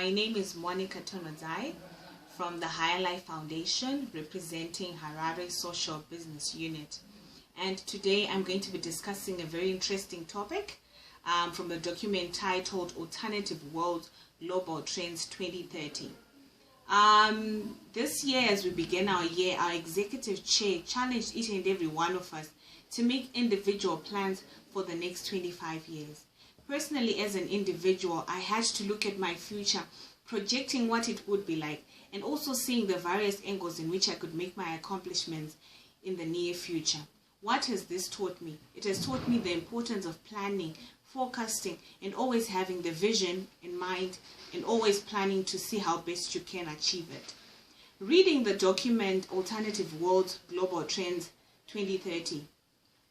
My name is Monica Tonozai from the Higher Life Foundation, representing Harare Social Business Unit. And today I'm going to be discussing a very interesting topic from a document titled Alternative World Global Trends 2030. This year, as we begin our year, our executive chair challenged each and every one of us to make individual plans for the next 25 years. Personally, as an individual, I had to look at my future, projecting what it would be like, and also seeing the various angles in which I could make my accomplishments in the near future. What has this taught me? It has taught me the importance of planning, forecasting, and always having the vision in mind, and always planning to see how best you can achieve it. Reading the document Alternative World Global Trends 2030,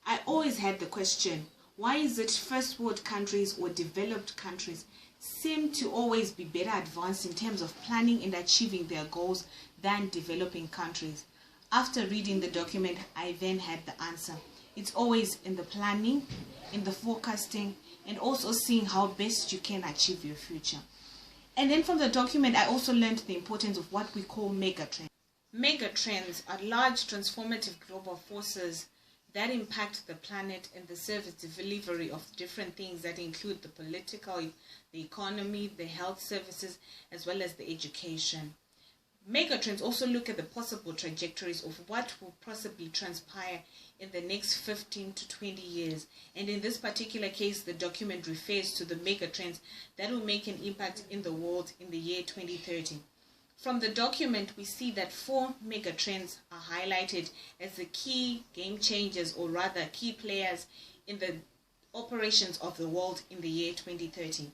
I always had the question, why is it first world countries or developed countries seem to always be better advanced in terms of planning and achieving their goals than developing countries? After reading the document, I then had the answer. It's always in the planning, in the forecasting, and also seeing how best you can achieve your future. And then from the document, I also learned the importance of what we call megatrends. Megatrends are large transformative global forces that impact the planet and the service delivery of different things that include the political, the economy, the health services, as well as the education. Megatrends also look at the possible trajectories of what will possibly transpire in the next 15 to 20 years. And in this particular case, the document refers to the megatrends that will make an impact in the world in the year 2030. From the document, we see that 4 megatrends are highlighted as the key game changers, or rather key players in the operations of the world in the year 2030.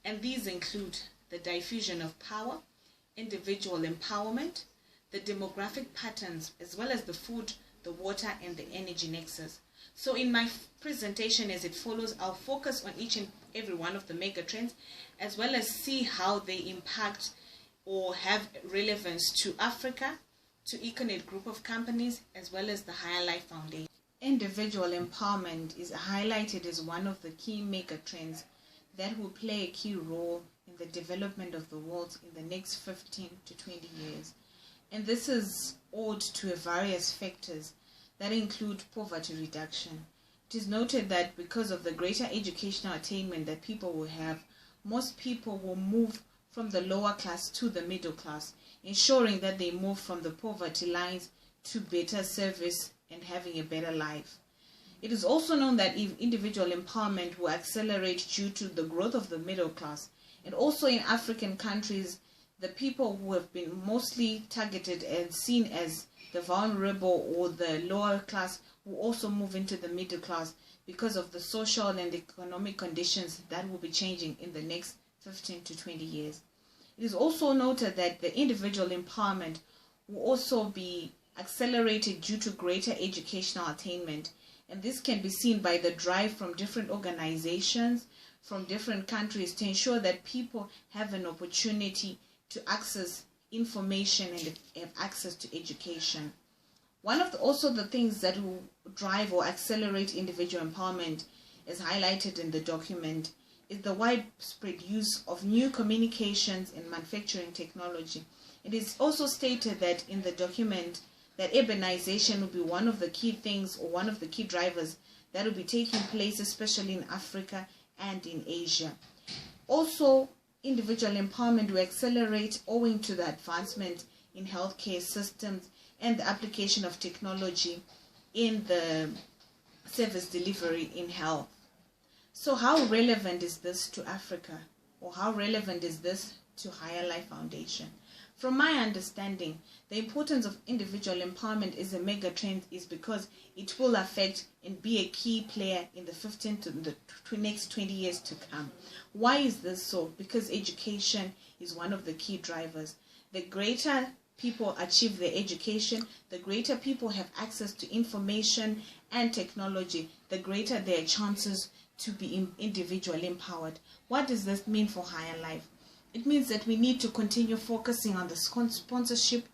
And these include the diffusion of power, individual empowerment, the demographic patterns, as well as the food, the water, and the energy nexus. So in my presentation as it follows, I'll focus on each and every one of the megatrends, as well as see how they impact or have relevance to Africa, to Econet Group of companies, as well as the Higher Life Foundation. Individual empowerment is highlighted as one of the key megatrends that will play a key role in the development of the world in the next 15 to 20 years. And this is owed to various factors that include poverty reduction. It is noted that because of the greater educational attainment that people will have, most people will move from the lower class to the middle class, ensuring that they move from the poverty lines to better service and having a better life. It is also known that individual empowerment will accelerate due to the growth of the middle class. And also in African countries, the people who have been mostly targeted and seen as the vulnerable or the lower class will also move into the middle class because of the social and economic conditions that will be changing in the next 15 to 20 years. It is also noted that the individual empowerment will also be accelerated due to greater educational attainment. And this can be seen by the drive from different organizations, from different countries, to ensure that people have an opportunity to access information and have access to education. One of the things that will drive or accelerate individual empowerment, as highlighted in the document, is the widespread use of new communications and manufacturing technology. It is also stated that in the document that urbanization will be one of the key things, or one of the key drivers that will be taking place, especially in Africa and in Asia. Also, individual empowerment will accelerate owing to the advancement in healthcare systems and the application of technology in the service delivery in health. So how relevant is this to Africa, or how relevant is this to Higher Life Foundation? From my understanding, the importance of individual empowerment as a megatrend is because it will affect and be a key player in the 15 to the next 20 years to come. Why is this so? Because education is one of the key drivers. The greater people achieve their education, the greater people have access to information and technology, the greater their chances to be individually empowered. What does this mean for Higher Life? It means that we need to continue focusing on the sponsorship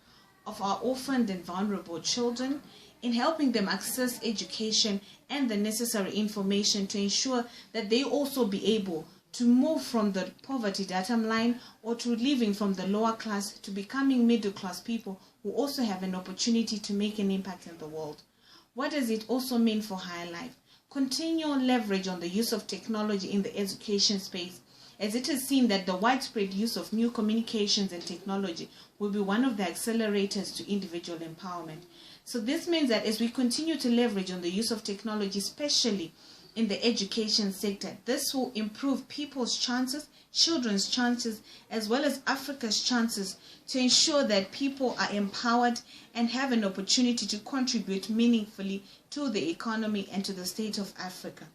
of our orphaned and vulnerable children, in helping them access education and the necessary information to ensure that they also be able to move from the poverty datum line or to living from the lower class to becoming middle class people who also have an opportunity to make an impact in the world. What does it also mean for higher life? Continual leverage on the use of technology in the education space, as it is seen that the widespread use of new communications and technology will be one of the accelerators to individual empowerment. So this means that as we continue to leverage on the use of technology, especially in the education sector, this will improve people's chances, children's chances, as well as Africa's chances to ensure that people are empowered and have an opportunity to contribute meaningfully to the economy and to the state of Africa.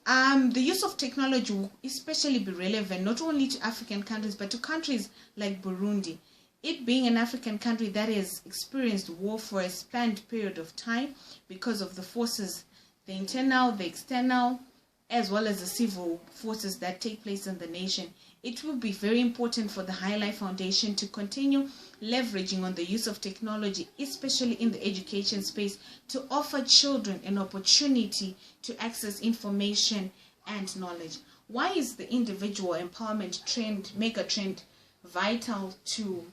The use of technology will especially be relevant not only to African countries but to countries like Burundi. It being an African country that has experienced war for a spanned period of time because of the forces, the internal, the external, as well as the civil forces that take place in the nation, it will be very important for the Higher Life Foundation to continue leveraging on the use of technology, especially in the education space, to offer children an opportunity to access information and knowledge. Why is the individual empowerment trend, mega trend, vital to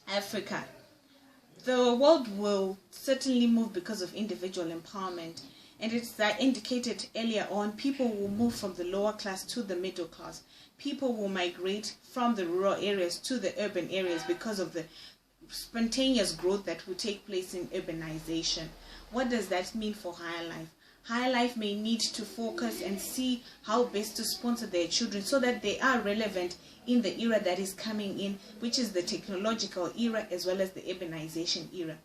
Africa? The world will certainly move because of individual empowerment. And it's indicated earlier on, people will move from the lower class to the middle class. People will migrate from the rural areas to the urban areas because of the spontaneous growth that will take place in urbanization. What does that mean for Higher Life? Higher Life may need to focus and see how best to sponsor their children so that they are relevant in the era that is coming in, which is the technological era as well as the urbanization era.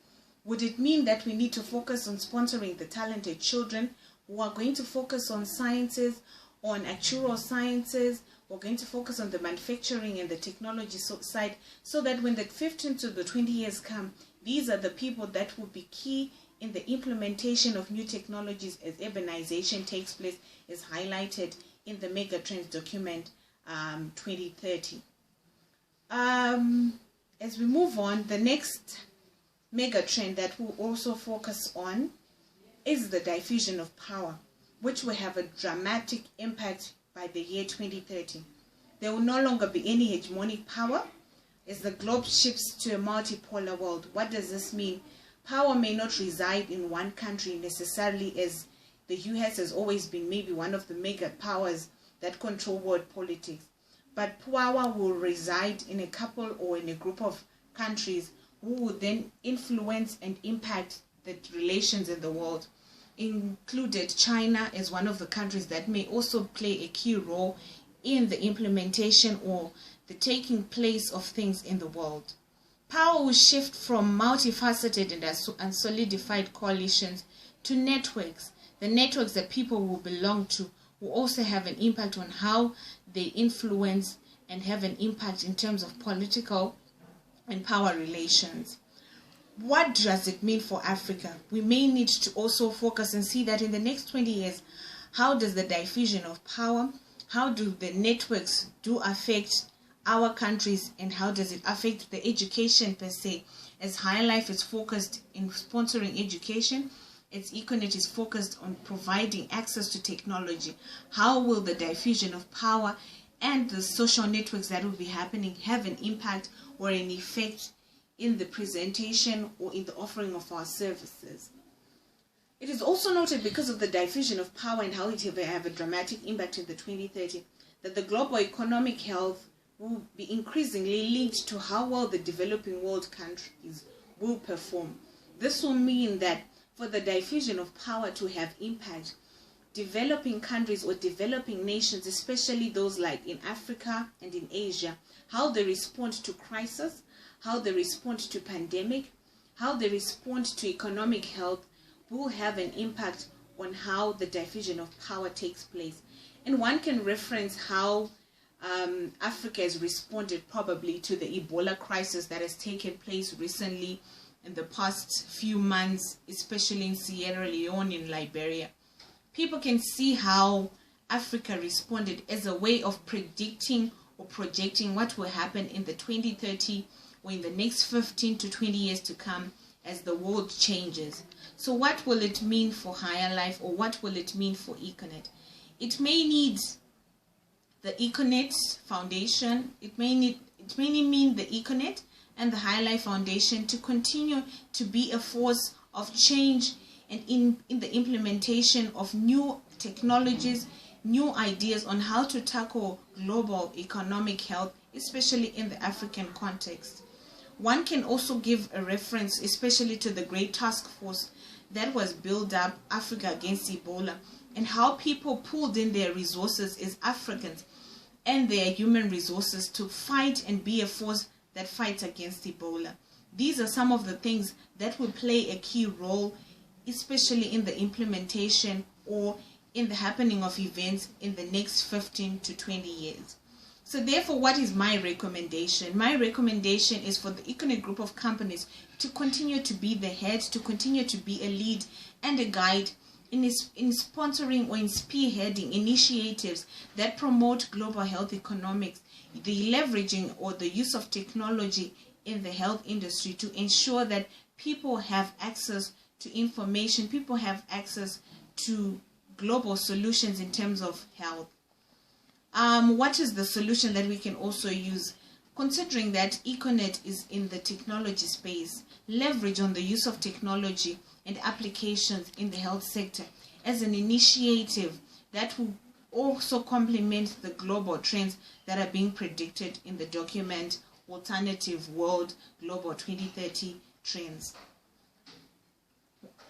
Would it mean that we need to focus on sponsoring the talented children who are going to focus on sciences, on actuarial sciences? We're going to focus on the manufacturing and the technology side so that when the 15 to the 20 years come, these are the people that will be key in the implementation of new technologies as urbanization takes place, as highlighted in the Megatrends document 2030. As we move on, the next mega trend that we'll also focus on is the diffusion of power, which will have a dramatic impact by the year 2030. There will no longer be any hegemonic power as the globe shifts to a multipolar world. What does this mean? Power may not reside in one country necessarily, as the US has always been maybe one of the mega powers that control world politics, but power will reside in a couple or in a group of countries who would then influence and impact the relations in the world, included China as one of the countries that may also play a key role in the implementation or the taking place of things in the world. Power will shift from multifaceted and solidified coalitions to networks. The networks that people will belong to will also have an impact on how they influence and have an impact in terms of political and power relations. What does it mean for Africa? We may need to also focus and see that in the next 20 years, how does the diffusion of power, how do the networks affect our countries, and how does it affect the education per se? As Higher Life is focused in sponsoring education, its Econet is focused on providing access to technology. How will the diffusion of power and the social networks that will be happening have an impact or an effect in the presentation or in the offering of our services? It is also noted, because of the diffusion of power and how it will have a dramatic impact in the 2030, that the global economic health will be increasingly linked to how well the developing world countries will perform. This will mean that for the diffusion of power to have impact, developing countries or developing nations, especially those like in Africa and in Asia, how they respond to crisis, how they respond to pandemic, how they respond to economic health, will have an impact on how the diffusion of power takes place. And one can reference how Africa has responded probably to the Ebola crisis that has taken place recently in the past few months, especially in Sierra Leone and Liberia. People can see how Africa responded as a way of predicting or projecting what will happen in the 2030 or in the next 15 to 20 years to come as the world changes. So what will it mean for Higher Life, or what will it mean for Econet? It may need the Econet Foundation, it mainly mean the Econet and the High Life Foundation to continue to be a force of change and in the implementation of new technologies, new ideas on how to tackle global economic health, especially in the African context. One can also give a reference especially to the great task force that was built up, Africa Against Ebola, and how people pulled in their resources as Africans and their human resources to fight and be a force that fights against Ebola. These are some of the things that will play a key role, especially in the implementation or in the happening of events in the next 15 to 20 years. So therefore, what is my recommendation? My recommendation is for the Econet group of companies to continue to be the head, to continue to be a lead and a guide in sponsoring or in spearheading initiatives that promote global health economics, the leveraging or the use of technology in the health industry to ensure that people have access to information, people have access to global solutions in terms of health. What is the solution that we can also use? Considering that Econet is in the technology space, leverage on the use of technology and applications in the health sector as an initiative that will also complement the global trends that are being predicted in the document Alternative World Global 2030 Trends.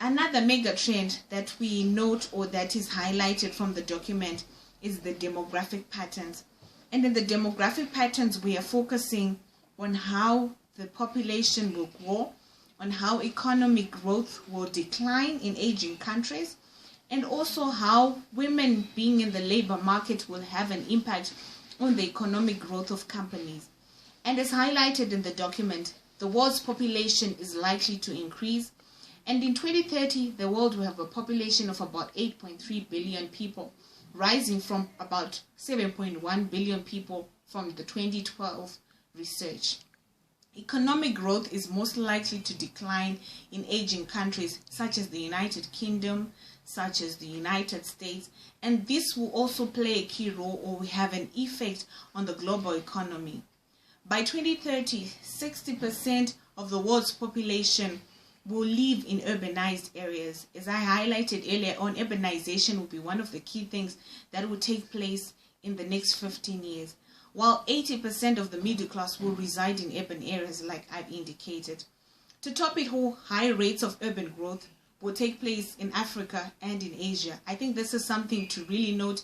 Another mega trend that we note or that is highlighted from the document is the demographic patterns. And in the demographic patterns, we are focusing on how the population will grow, on how economic growth will decline in aging countries, and also how women being in the labor market will have an impact on the economic growth of companies. And as highlighted in the document, the world's population is likely to increase, and in 2030, the world will have a population of about 8.3 billion people, rising from about 7.1 billion people from the 2012 research. Economic growth is most likely to decline in aging countries such as the United Kingdom, such as the United States, and this will also play a key role or will have an effect on the global economy. By 2030, 60% of the world's population will live in urbanized areas. As I highlighted earlier on, urbanization will be one of the key things that will take place in the next 15 years, while 80% of the middle class will reside in urban areas like I've indicated. To top it all, high rates of urban growth will take place in Africa and in Asia. I think this is something to really note,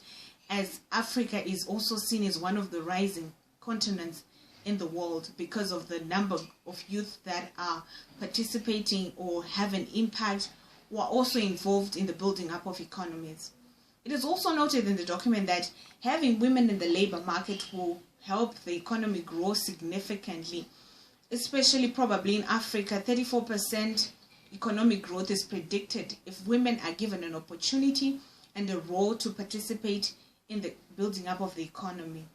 as Africa is also seen as one of the rising continents in the world because of the number of youth that are participating or have an impact or are also involved in the building up of economies. It is also noted in the document that having women in the labor market will help the economy grow significantly, especially probably in Africa. 34% economic growth is predicted if women are given an opportunity and a role to participate in the building up of the economy.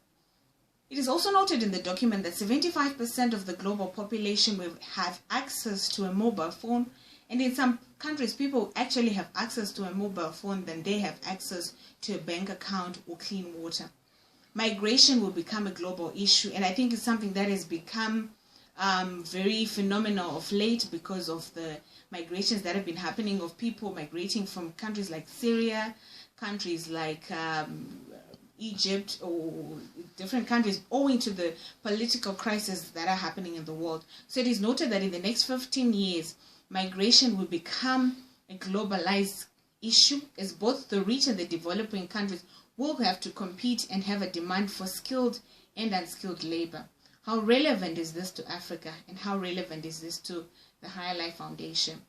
It is also noted in the document that 75% of the global population will have access to a mobile phone, and in some countries people actually have access to a mobile phone than they have access to a bank account or clean water. Migration will become a global issue, and I think it's something that has become very phenomenal of late because of the migrations that have been happening of people migrating from countries like Syria, countries like Egypt, or different countries owing to the political crises that are happening in the world. So it is noted that in the next 15 years, migration will become a globalized issue, as both the rich and the developing countries will have to compete and have a demand for skilled and unskilled labor. How relevant is this to Africa, and how relevant is this to the High Life Foundation?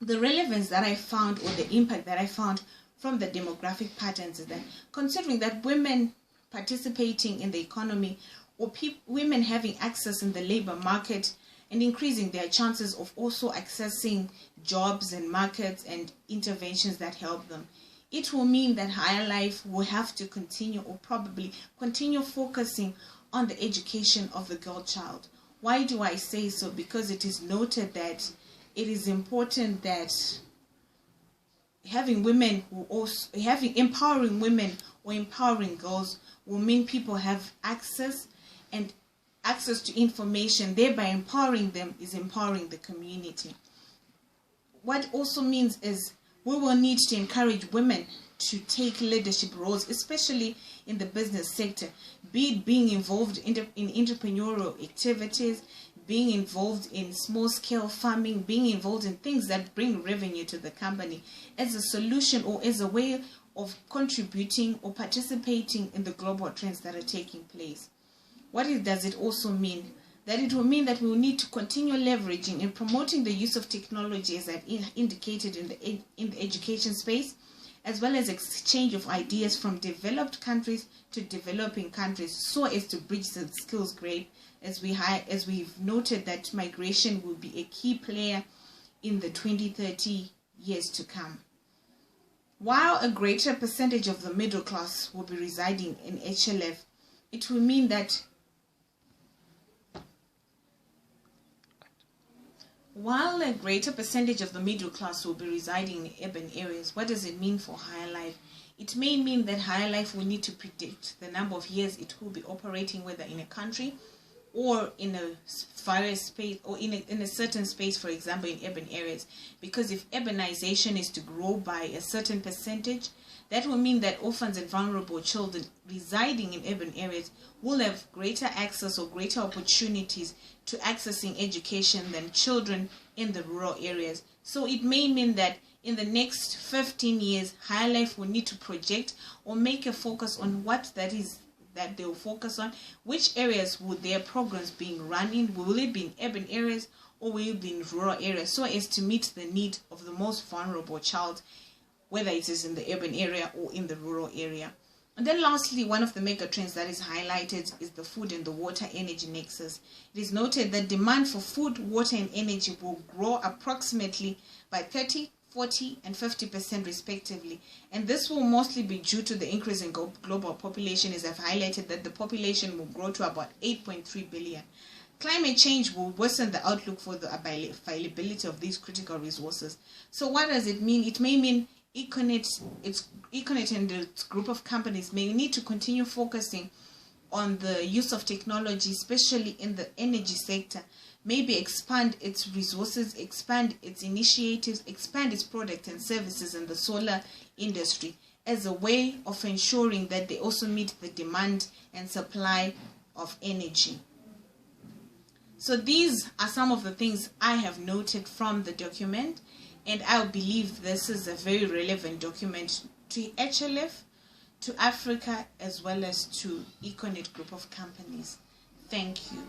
The relevance that I found, or the impact that I found from the demographic patterns, is that considering that women participating in the economy or women having access in the labor market and increasing their chances of also accessing jobs and markets and interventions that help them, it will mean that Higher Life will have to continue, or probably continue, focusing on the education of the girl child. Why do I say so? Because it is noted that it is important that empowering women or empowering girls will mean people have access to information, thereby empowering them is empowering the community. What also means is we will need to encourage women to take leadership roles, especially in the business sector, be it being involved in entrepreneurial activities, being involved in small-scale farming, being involved in things that bring revenue to the company as a solution or as a way of contributing or participating in the global trends that are taking place. What does it also mean? That it will mean that we will need to continue leveraging and promoting the use of technology, as I've indicated, in the education space, as well as exchange of ideas from developed countries to developing countries, so as to bridge the skills gap, as we've noted that migration will be a key player in the 20-30 years to come. While a greater percentage of the middle class will be residing in HLF, it will mean that while a greater percentage of the middle class will be residing in urban areas, what does it mean for Higher Life? It may mean that Higher Life will need to predict the number of years it will be operating, whether in a country or in a various space, or in a certain space, for example, in urban areas. Because if urbanization is to grow by a certain percentage, that will mean that orphans and vulnerable children residing in urban areas will have greater access or greater opportunities to accessing education than children in the rural areas. So it may mean that in the next 15 years, Higher Life will need to project or make a focus on what that is that they will focus on. Which areas would their programs being run in? Will it be in urban areas or will it be in rural areas, so as to meet the need of the most vulnerable child, whether it is in the urban area or in the rural area? And then lastly, one of the mega trends that is highlighted is the food and the water energy nexus. It is noted that demand for food, water and energy will grow approximately by 30%, 40% and 50% respectively, and this will mostly be due to the increase in global population, as I've highlighted that the population will grow to about 8.3 billion. Climate change will worsen the outlook for the availability of these critical resources. So what does it mean? It may mean Econet and its group of companies may need to continue focusing on the use of technology, especially in the energy sector, maybe expand its resources, expand its initiatives, expand its products and services in the solar industry as a way of ensuring that they also meet the demand and supply of energy. So these are some of the things I have noted from the document, and I believe this is a very relevant document to HLF, to Africa, as well as to Econet group of companies. Thank you.